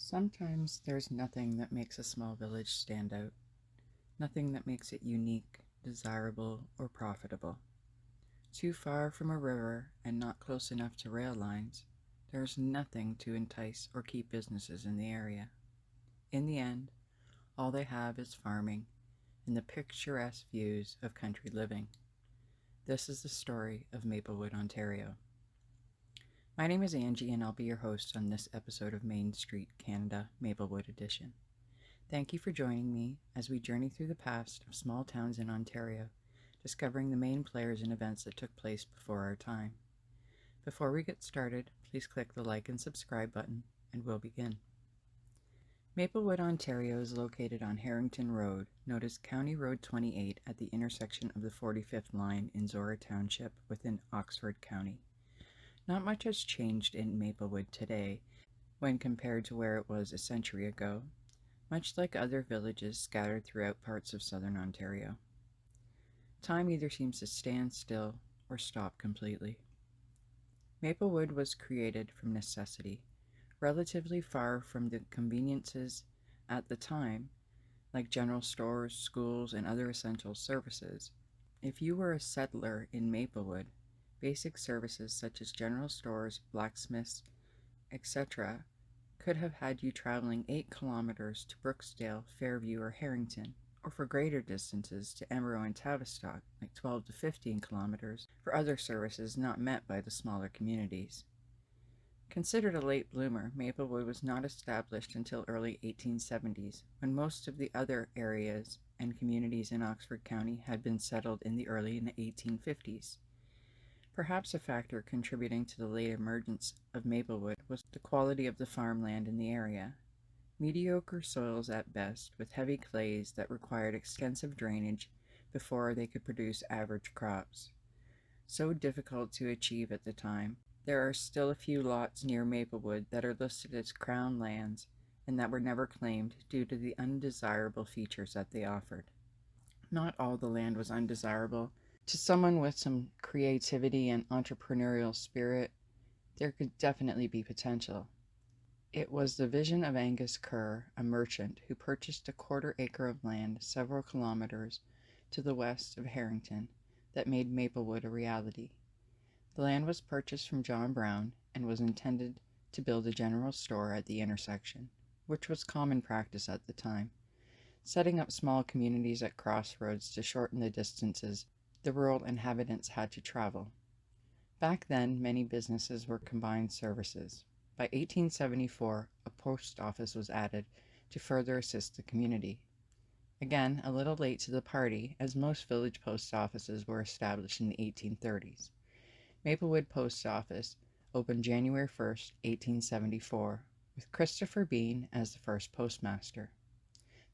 Sometimes there's nothing that makes a small village stand out, nothing that makes it unique, desirable, or profitable. Too far from a river and not close enough to rail lines, there's nothing to entice or keep businesses in the area. In the end, all they have is farming and the picturesque views of country living. This is the story of Maplewood, Ontario. My name is Angie, and I'll be your host on this episode of Main Street, Canada, Maplewood Edition. Thank you for joining me as we journey through the past of small towns in Ontario, discovering the main players and events that took place before our time. Before we get started, please click the like and subscribe button, and we'll begin. Maplewood, Ontario is located on Harrington Rd, known as County Road 28 at the intersection of the 45th line in Zorra Townshup within Oxford County. Not much has changed in Maplewood today when compared to where it was a century ago, much like other villages scattered throughout parts of southern Ontario. Time either seems to stand still or stop completely. Maplewood was created from necessity, relatively far from the conveniences at the time, like general stores, schools, and other essential services. If you were a settler in Maplewood, basic services such as general stores, blacksmiths, etc., could have had you traveling 8 kilometers to Brooksdale, Fairview, or Harrington, or for greater distances to Embro and Tavistock, like 12 to 15 kilometers, for other services not met by the smaller communities. Considered a late bloomer, Maplewood was not established until early 1870s, when most of the other areas and communities in Oxford County had been settled in the early 1850s. Perhaps a factor contributing to the late emergence of Maplewood was the quality of the farmland in the area. Mediocre soils at best, with heavy clays that required extensive drainage before they could produce average crops. So difficult to achieve at the time, there are still a few lots near Maplewood that are listed as crown lands and that were never claimed due to the undesirable features that they offered. Not all the land was undesirable. To someone with some creativity and entrepreneurial spirit, there could definitely be potential. It was the vision of Angus Kerr, a merchant, who purchased a quarter-acre of land several kilometers to the west of Harrington that made Maplewood a reality. The land was purchased from John Brown and was intended to build a general store at the intersection, which was common practice at the time, setting up small communities at crossroads to shorten the distances the rural inhabitants had to travel. Back then, many businesses were combined services. By 1874, a post office was added to further assist the community. Again, a little late to the party, as most village post offices were established in the 1830s. Maplewood Post Office opened January 1st, 1874, with Christopher Bean as the first postmaster.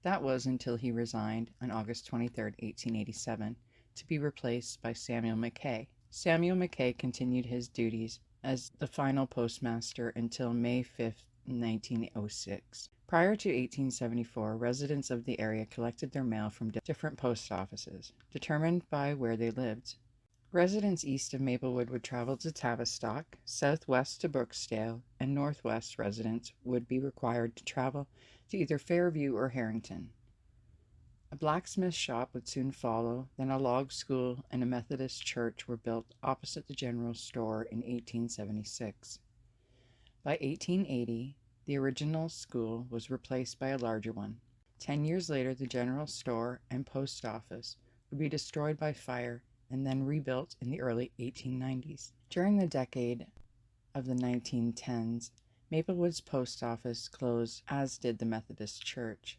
That was until he resigned on August 23rd, 1887, to be replaced by Samuel McKay. Samuel McKay continued his duties as the final postmaster until May 5, 1906. Prior to 1874, residents of the area collected their mail from different post offices, determined by where they lived. Residents east of Maplewood would travel to Tavistock, southwest to Brooksdale, and northwest residents would be required to travel to either Fairview or Harrington. A blacksmith shop would soon follow, then a log school and a Methodist church were built opposite the general store in 1876. By 1880, the original school was replaced by a larger one. 10 years later, the general store and post office would be destroyed by fire and then rebuilt in the early 1890s. During the decade of the 1910s, Maplewood's post office closed, as did the Methodist church.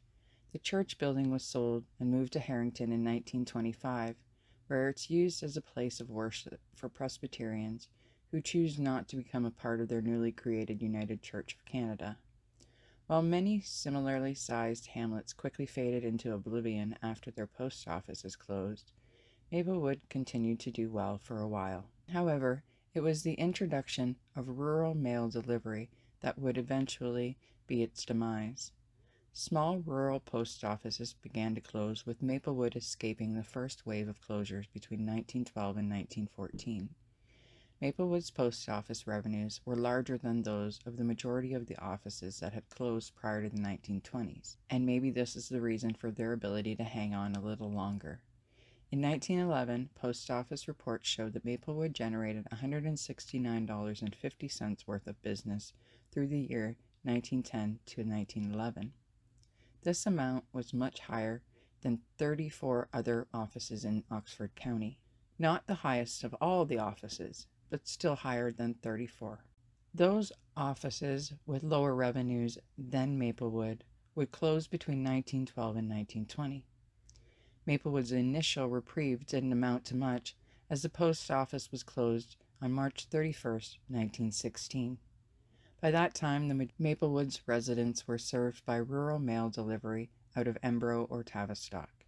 The church building was sold and moved to Harrington in 1925, where it's used as a place of worship for Presbyterians who choose not to become a part of their newly created United Church of Canada. While many similarly sized hamlets quickly faded into oblivion after their post offices closed, Maplewood continued to do well for a while. However, it was the introduction of rural mail delivery that would eventually be its demise. Small rural post offices began to close, with Maplewood escaping the first wave of closures between 1912 and 1914. Maplewood's post office revenues were larger than those of the majority of the offices that had closed prior to the 1920s, and maybe this is the reason for their ability to hang on a little longer. In 1911, post office reports showed that Maplewood generated $169.50 worth of business through the year 1910 to 1911. This amount was much higher than 34 other offices in Oxford County. Not the highest of all the offices, but still higher than 34. Those offices with lower revenues than Maplewood would close between 1912 and 1920. Maplewood's initial reprieve didn't amount to much, as the post office was closed on March 31st, 1916. By that time, the Maplewood's residents were served by rural mail delivery out of Embro or Tavistock.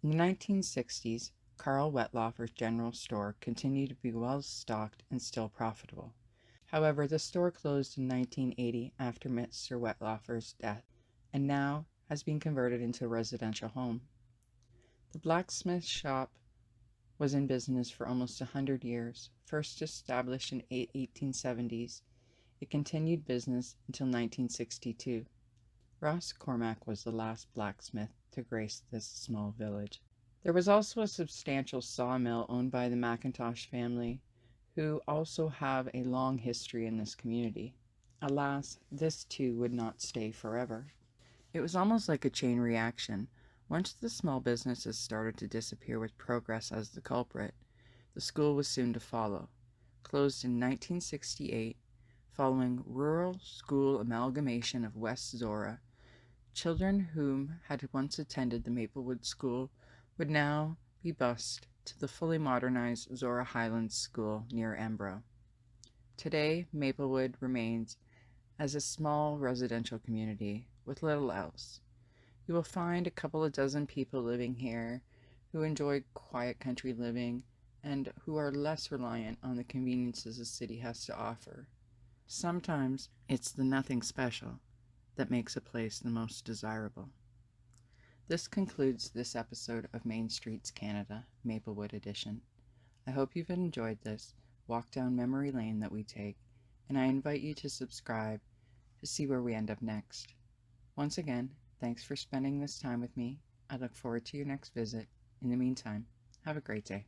In the 1960s, Carl Wetlaufer's general store continued to be well stocked and still profitable. However, the store closed in 1980 after Mr. Wetlaufer's death, and now has been converted into a residential home. The blacksmith shop was in business for almost 100 years. First established in the 1870s, it continued business until 1962. Ross Cormack was the last blacksmith to grace this small village. There was also a substantial sawmill owned by the McIntosh family, who also have a long history in this community. Alas, this too would not stay forever. It was almost like a chain reaction. Once the small businesses started to disappear with Progress as the culprit, the school was soon to follow. Closed in 1968, following rural school amalgamation of West Zorra, children whom had once attended the Maplewood School would now be bused to the fully modernized Zorra Highlands School near Embro. Today, Maplewood remains as a small residential community with little else. You will find a couple of dozen people living here who enjoy quiet country living and who are less reliant on the conveniences the city has to offer. Sometimes it's the nothing special that makes a place the most desirable. This concludes this episode of Main Streets Canada, Maplewood Edition. I hope you've enjoyed this walk down memory lane that we take, and I invite you to subscribe to see where we end up next. Once again, thanks for spending this time with me. I look forward to your next visit. In the meantime, have a great day.